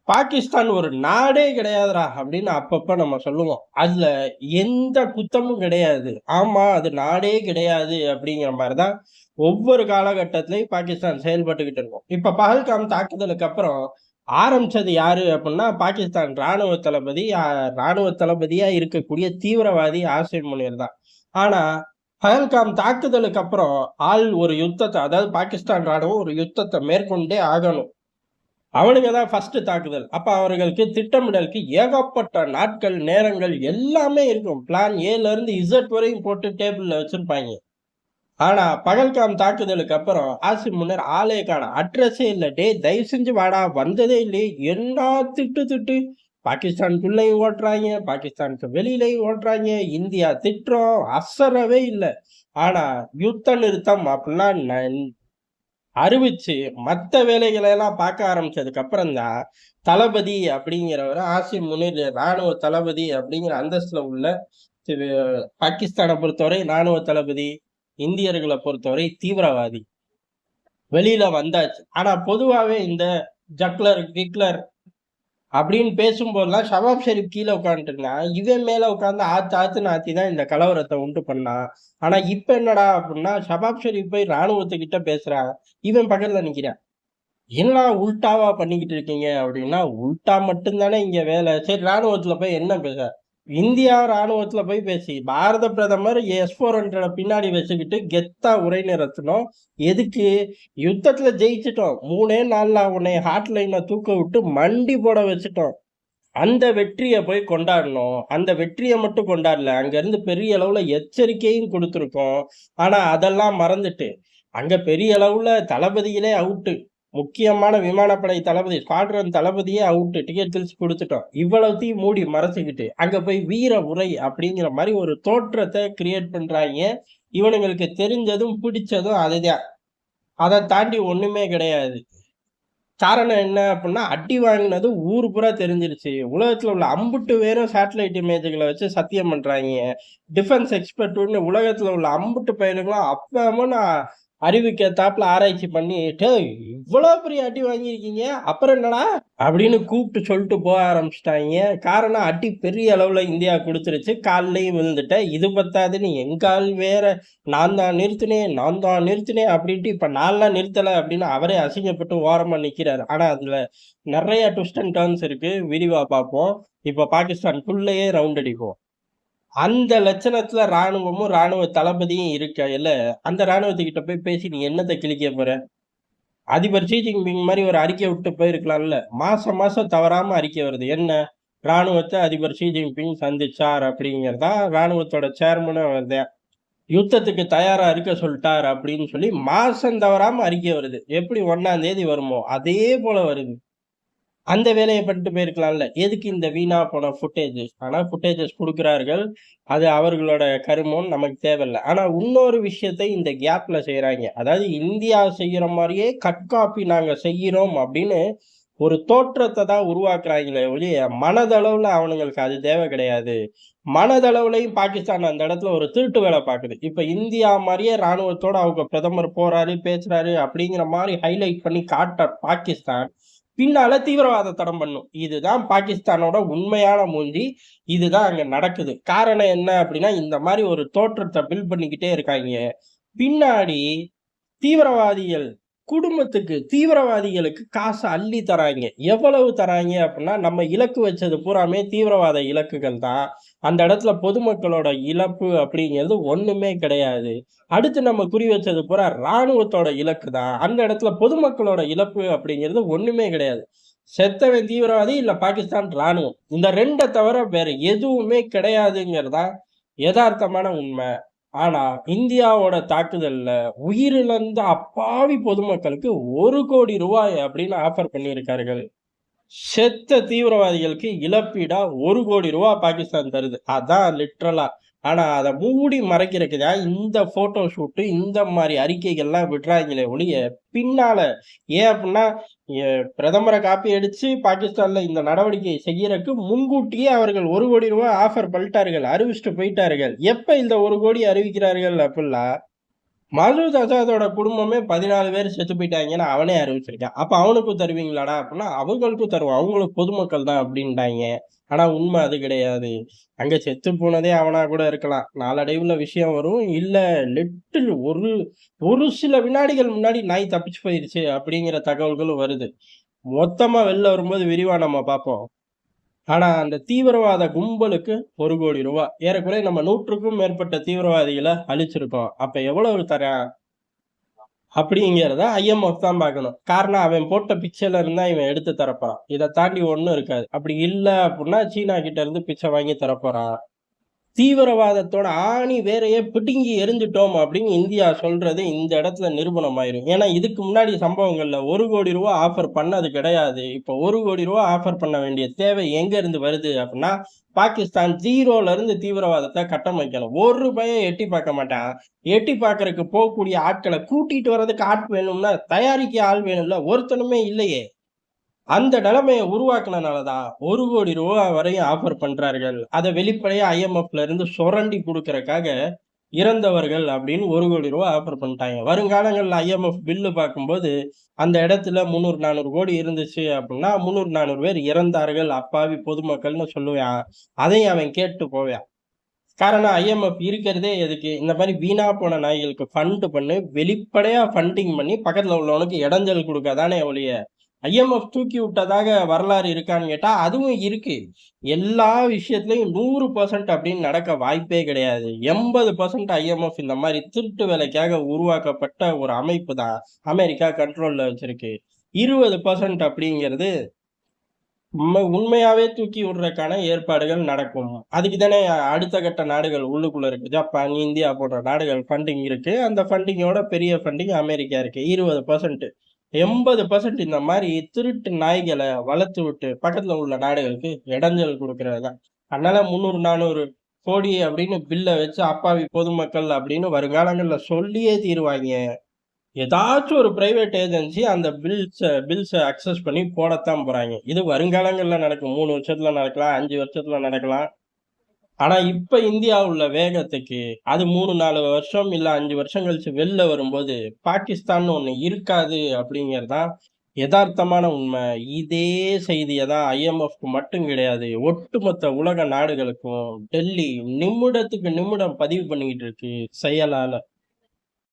பாகிஸ்தான் ஒரு நாடே கிடையாதுடா அப்படின்னு அப்பப்ப நம்ம சொல்லுவோம். அதுல எந்த குத்தமும் கிடையாது. ஆமா, அது நாடே கிடையாது அப்படிங்கிற மாரி தான் ஒவ்வொரு காலகட்டத்திலயும் பாகிஸ்தான் செயல்பட்டுக்கிட்டு இருக்கும். இப்ப பஹல்காம் தாக்குதலுக்கு அப்புறம் ஆரம்பிச்சது யாரு அப்படின்னா, பாகிஸ்தான் ராணுவ தளபதியா இருக்கக்கூடிய தீவிரவாதி ஆசிம் முனீர் தான். ஆனா, பஹல்காம் தாக்குதலுக்கு அப்புறம் ஒரு யுத்தத்த அதாவது பாகிஸ்தான் ராணுவம் ஒரு யுத்தத்த மேற்கொண்டே ஆகணும். அவனுங்க தான் ஃபர்ஸ்ட் தாக்குதல். அப்ப அவர்களுக்கு திட்டமிடலுக்கு ஏகப்பட்ட நாட்கள், நேரங்கள் எல்லாமே இருக்கும். பிளான் ஏல இருந்து இசட் வரையும் போட்டு டேபிள்ல வச்சிருப்பாய்ங்க. ஆனா, பகல்காம் தாக்குதலுக்கு அப்புறம் ஆசிம் முன்னர் ஆளே காணோம். அட்ரஸே இல்ல. டேய் தயவு செஞ்சு வாடா, வந்ததே இல்லையே. என்ன திட்டு திட்டு. பாகிஸ்தானுக்குள்ளயும் ஓட்டுறாய்ங்க, பாகிஸ்தானுக்கு வெளியிலயும் ஓட்டுறாய்ங்க. இந்தியா திட்டுறோம், அசரவே இல்ல. ஆனா, யுத்த நிறுத்தம் அப்படிலாம் அறிவிச்சு, மத்த வேலைகளை எல்லாம் பார்க்க ஆரம்பிச்சதுக்கு அப்புறம் தான், தளபதி அப்படிங்கிறவரு ஆசிம் முனீர் ராணுவ தளபதி அப்படிங்கிற அந்தஸ்துல உள்ள திரு பாகிஸ்தானை பொறுத்தவரை ராணுவ தளபதி, இந்தியர்களை பொறுத்தவரை தீவிரவாதி. வெளியில வந்தாச்சு. ஆனா பொதுவாவே இந்த ஜக்லர், கிக்லர் அப்படின்னு பேசும்போதெல்லாம் ஷவாப் ஷெரீப் கீழ உட்காந்துட்டு இருந்தான். இவன் மேல உட்கார்ந்து ஆத்துன்னு ஆத்தி தான் இந்த கலவரத்த உண்டு பண்ணான். ஆனா இப்ப என்னடா அப்படின்னா, ஷவாப் ஷெரீப் போய் ராணுவத்துக்கிட்ட பேசுறான். இவன் பக்கத்துல நிக்கிறான். என்னடா உல்டாவா பண்ணிக்கிட்டு இருக்கீங்க அப்படின்னா, உல்டா மட்டும் தானே இங்க வேலை. சரி ராணுவத்துல போய் என்ன பேச? இந்தியா ராணுவத்துல போய் பேசி, பாரத பிரதமர் S-400 பின்னாடி வச்சுக்கிட்டு கெத்தா உரை நிறுத்தணும். எதுக்கு? யுத்தத்துல ஜெயிச்சுட்டோம். 3 நாள்ல உன்னைய ஹாட்லைன்ல தூக்க விட்டு மண்டி போட வச்சுட்டோம். அந்த வெற்றிய போய் கொண்டாடணும். அந்த வெற்றிய மட்டும் கொண்டாடல. அங்க இருந்து பெரிய அளவுல எச்சரிக்கையும் குடுத்திருக்கோம். ஆனா அதெல்லாம் மறந்துட்டு, அங்க பெரிய அளவுல தளபதிகளே அவுட்டு. முக்கியமான விமானப்படை தளபதி, ஸ்குவாட்ரன் தளபதியே அவுட்டு. டிக்கெட் கிழிச்சு குடுத்துட்டோம். இவ்வளத்தையும் மூடி மறைச்சுக்கிட்டு, அங்க போய் வீர உரை அப்படிங்கிற மாரி ஒரு தோற்றத்த கிரியேட் பண்றாய்ங்க. இவனுங்களுக்கு தெரிஞ்சதும், பிடிச்சதும் அதுதான். அத தாண்டி ஒண்ணுமே கிடையாது. காரணம் என்ன அப்படின்னா, அடி வாங்கினது ஊர் பூரா தெரிஞ்சிருச்சு. உலகத்துல உள்ள அம்புட்டு பேரும் சேட்டலைட் இமேஜ்கள வச்சு சத்தியம் பண்றாய்ங்க. டிஃபென்ஸ் எக்ஸ்பர்ட்ன்னு உலகத்துல உள்ள அம்புட்டு பயலுங்களும் அப்பமும் அறிவுக்கு ஏத்தாப்புல ஆராய்ச்சி பண்ணி, "டேய் இவ்வளோ பெரிய அடி வாங்கியிருக்கீங்க, அப்புறம் என்னடா?" அப்படின்னு கூப்பிட்டு சொல்லிட்டு போக ஆரம்பிச்சுட்டாய்ங்க. காரணம் அடி பெரிய அளவுல இந்தியா குடுத்துருச்சு. கால்லயும் விழுந்துட்டேன். இது பத்தாதுன்னு என் கால் வேற நான் தான் நிறுத்தினேன் அப்படின்ட்டு இப்ப நான்லாம் நிறுத்தல அப்படின்னு அவரே அசிங்கப்பட்டு ஓரமா நிக்கிறாரு. ஆனா அதுல நெறைய ட்விஸ்ட் அண்ட் டர்ன்ஸ் இருக்கு. விரிவா பார்ப்போம். இப்ப பாகிஸ்தானுக்குள்ளேயே ரவுண்ட் அடிப்போம். அந்த லட்சணத்துல ராணுவமும், ராணுவ தளபதியும் இருக்கையில, அந்த ராணுவத்துக்கிட்ட போய் பேசி நீ என்னத்த கிழிக்க போற? அதிபர் ஷி ஜின்பிங் மாரி ஒரு அறிக்கை விட்டு போயிருக்கலாம்ல. மாசம் மாசம் தவறாம அறிக்கை வருது. என்ன? ராணுவத்த அதிபர் ஷி ஜின்பிங் சந்திச்சார் அப்படிங்கிறதா ராணுவத்தோட சேர்மனும் அவர்தான். யுத்தத்துக்கு தயாரா இருக்க சொல்லிட்டார் அப்படின்னு சொல்லி மாசம் தவறாம அறிக்கை வருது. எப்படி 1ஆம் தேதி வருமோ, அதே போல வருது. அந்த வேலைய பண்ணிட்டு போயிருக்கலாம்ல. எதுக்கு இந்த வீணா போன ஃபுட்டேஜஸ்? ஆனா ஃபுட்டேஜஸ் குடுக்குறார்கள். அது அவர்களோட கருமம்னு நமக்கு தேவையில்ல. ஆனா இன்னொரு விஷயத்தை இந்த கேப்ல செய்றாய்ங்க. அதாவது இந்தியா செய்யற மாரியே கட் காப்பி நாங்க செய்கிறோம் அப்படின்னு ஒரு தோற்றத்த தான் உருவாக்குறாய்ங்களே ஒழிய, மனதளவுல அவனுங்களுக்கு அது தேவை கிடையாது. மனதளவுலயும் பாகிஸ்தான் அந்த இடத்துல ஒரு திருட்டு வேல பாக்குது. இப்ப இந்தியா மாரியே ராணுவத்தோட அவங்க பிரதமர் போறாரு, பேசுறாரு அப்படிங்கிற மாரி ஹைலைட் பண்ணி காட்டுற பாகிஸ்தான், பின்னால தீவிரவாத தடம் பண்ணும். இதுதான் பாகிஸ்தானோட உண்மையான மூஞ்சி. இதுதான் அங்க நடக்குது. காரணம் என்ன அப்படின்னா, இந்த மாரி ஒரு தோற்றத்த பில்ட் பண்ணிக்கிட்டே இருக்காய்ங்க. பின்னாடி தீவிரவாதிகள் தீவிரவாதிகளுக்கு காச அள்ளி தராய்ங்க. எவ்வளவு தராய்ங்க அப்படின்னா, நம்ம இலக்கு வச்சது பூராமே தீவிரவாத இலக்குகள் தான். அந்த இடத்துல பொதுமக்களோட இழப்பு அப்படிங்கிறது ஒண்ணுமே கிடையாது. அடுத்து நம்ம குறி வச்சது பூரா ராணுவத்தோட இலக்கு தான். அந்த இடத்துல பொதுமக்களோட இழப்பு அப்படிங்கிறது ஒண்ணுமே கிடையாது. செத்தவன் தீவிரவாதி, இல்ல பாகிஸ்தான் ராணுவம். இந்த 2 தவிர வேற எதுவுமே கிடையாதுங்கிறது தான் எதார்த்தமான உண்மை. ஆனா, இந்தியாவோட தாக்குதல்ல உயிரிழந்த அப்பாவி பொதுமக்களுக்கு ₹1,00,00,000 அப்படின்னு ஆஃபர் பண்ணியிருக்கார்கள். செத்த தீவிரவாதிகளுக்கு இழப்பீடா ₹1,00,00,000 பாகிஸ்தான் தருது. அதான் லிட்ரலா. ஆனா, அத மூடி மறைக்கிறதுக்கு தான் இந்த போட்டோ ஷூட் இந்த மாரி அறிக்கைகள்லாம் விடுறாய்ங்களே ஒழிய, பின்னால ஏன் அப்டின்னா, பிரதமர காப்பி அடிச்சு பாகிஸ்தான்ல இந்த நடவடிக்கையை செய்யறக்கு முன்கூட்டியே அவர்கள் ₹1,00,00,000 ஆஃபர் பண்ணிட்டார்கள். அறிவிச்சுட்டு போயிட்டார்கள். எப்ப இந்த 1,00,00,000 அறிவிக்கிறார்கள் அப்புட்லாம், மசூத் அசாதோட குடும்பமே 14 பேர் செத்து போயிட்டாங்கன்னு அவனே அறிவிச்சிருக்கான். அப்ப அவனுக்கும் தருவீங்களாடா? அப்படின்னா, அவங்களுக்கும் தருவோம். அவங்களும் பொதுமக்கள் தான் அப்படின்ட்டாய்ங்க. ஆனா உண்மை அது கிடையாது. அங்க செத்து போனதே அவனா கூட இருக்கலாம். நாளடைவுல விஷயம் வரும். இல்ல லிட்டில் ஒரு ஒரு சில வினாடிகள் முன்னாடி நாய் தப்பிச்சு போயிருச்சு அப்படிங்கிற தகவல்களும் வருது. மொத்தமா வெளில வரும்போது விரிவா நம்ம பார்ப்போம். ஆனா அந்த தீவிரவாத கும்பலுக்கு ரூ. 1,00,00,000 ஏறக்குறைய நம்ம 100க்கும் மேற்பட்ட தீவிரவாதிகள அழிச்சிருக்கோம். அப்ப எவ்வளவு தரான்? அப்படிங்கிறத ஐஎம்எஃப் தான் பார்க்கணும். காரணம் அவன் போட்ட பிச்சைல இருந்து தான் இவன் எடுத்து தரப்போறான். இத தாண்டி ஒண்ணும் இருக்காது. அப்படி இல்ல அப்படின்னா சீனா கிட்ட இருந்து பிச்சை வாங்கி தரப்போறான். தீவிரவாதத்தோட ஆணி வேரையே பிடுங்கி எறிஞ்சுட்டோம் அப்படின்னு இந்தியா சொல்றது இந்த இடத்துல நிரூபணம் ஆயிரும். ஏன்னா இதுக்கு முன்னாடி சம்பவங்கள்ல ரூ. 1,00,00,000 ஆஃபர் பண்ணது கிடையாது. இப்போ ரூ. 1,00,00,000 ஆஃபர் பண்ண வேண்டிய தேவை எங்க இருந்து வருது அப்படின்னா, பாகிஸ்தான் 0ல இருந்து தீவிரவாதத்த கட்டமைக்கணும். ஒரு பயம் எட்டி பார்க்க மாட்டான். எட்டி பார்க்கறக்கு போகக்கூடிய ஆட்கள கூட்டிட்டு வர்றதுக்கு ஆள் வேணும்னா, தயாரிக்க ஆள் வேணும்ல. ஒருத்தனுமே இல்லையே! அந்த நிலைமைய உருவாக்குனனால தான் ரூ. 1,00,00,000 வரையும் ஆஃபர் பண்றார்கள். அத வெளிப்படையா ஐஎம்எஃப்ல இருந்து சொரண்டி குடுக்கறக்காக, இறந்தவர்கள் அப்படின்னு ரூ. 1,00,00,000 ஆஃபர் பண்ணிட்டாங்க. வருங்காலங்கள்ல ஐஎம்எஃப் பில்லு பார்க்கும்போது, அந்த இடத்துல 300, 400 கோடி இருந்துச்சு அப்படின்னா, 300, 400 பேர் இறந்தார்கள், அப்பாவி பொதுமக்கள்னு சொல்லுவான். அதையும் அவன் கேட்டு போவான். காரணம் ஐஎம்எஃப் இருக்கிறதே எதுக்கு? இந்த மாரி வீணா போன நாய்களுக்கு ஃபண்ட் பண்ணி, வெளிப்படையா ஃபண்டிங் பண்ணி, பக்கத்துல உள்ளவனுக்கு இடைஞ்சல் குடுக்க தானே ஒழிய, ஐஎம்எஃப் தூக்கி விட்டதாக வரலாறு இருக்கான்னு கேட்டா, அதுவும் இருக்கு. எல்லா விஷயத்திலயும் 100% அப்படின்னு நடக்க வாய்ப்பே கிடையாது. 80% ஐஎம்எஃப் இந்த மாரி திருட்டு வேலைக்காக உருவாக்கப்பட்ட ஒரு அமைப்பு தான் அமெரிக்கா கண்ட்ரோல்ல வச்சிருக்கு. 20% அப்படிங்கிறது உண்மையாவே தூக்கி விடுறதுக்கான ஏற்பாடுகள் நடக்கும். அதுக்கு தானே அடுத்த கட்ட நாடுகள் உள்ளுக்குள்ள இருக்கு. ஜப்பான், இந்தியா போன்ற நாடுகள் ஃபண்டிங் இருக்கு. அந்த ஃபண்டிங்கோட பெரிய ஃபண்டிங் அமெரிக்கா இருக்கு. 20%. 80% இந்த மாரி திருட்டு நாய்கள வளர்த்து விட்டு பக்கத்துல உள்ள நாடுகளுக்கு இடைஞ்சல் குடுக்கிறது தான். அதனால 300, 400 கோடி அப்படின்னு பில்ல வச்சு அப்பாவி பொதுமக்கள் அப்படின்னு வருங்காலங்கள்ல சொல்லியே தீருவாய்ங்க. ஏதாச்சும் ஒரு பிரைவேட் ஏஜென்சி அந்த பில்ஸ அக்சஸ் பண்ணி போடத்தான் போறாங்க. இது வருங்காலங்கள்ல நடக்கும். 3 வருஷத்துல நடக்கலாம், 5 வருஷத்துல நடக்கலாம். ஆனா இப்ப இந்தியா உள்ள வேகத்துக்கு அது 3, 4 வருஷம் இல்ல 5 வருஷம் கழிச்சு வெளில வரும்போது, பாகிஸ்தான்னு ஒண்ணு இருக்காது அப்படிங்கிறது தான் எதார்த்தமான உண்மை. இதே செய்திய தான் ஐஎம்எஃப்க்கு மட்டும் கிடையாது. ஒட்டுமொத்த உலக நாடுகளுக்கும் டெல்லி நிமிடத்துக்கு நிமிடம் பதிவு பண்ணிக்கிட்டு இருக்கு செயலால.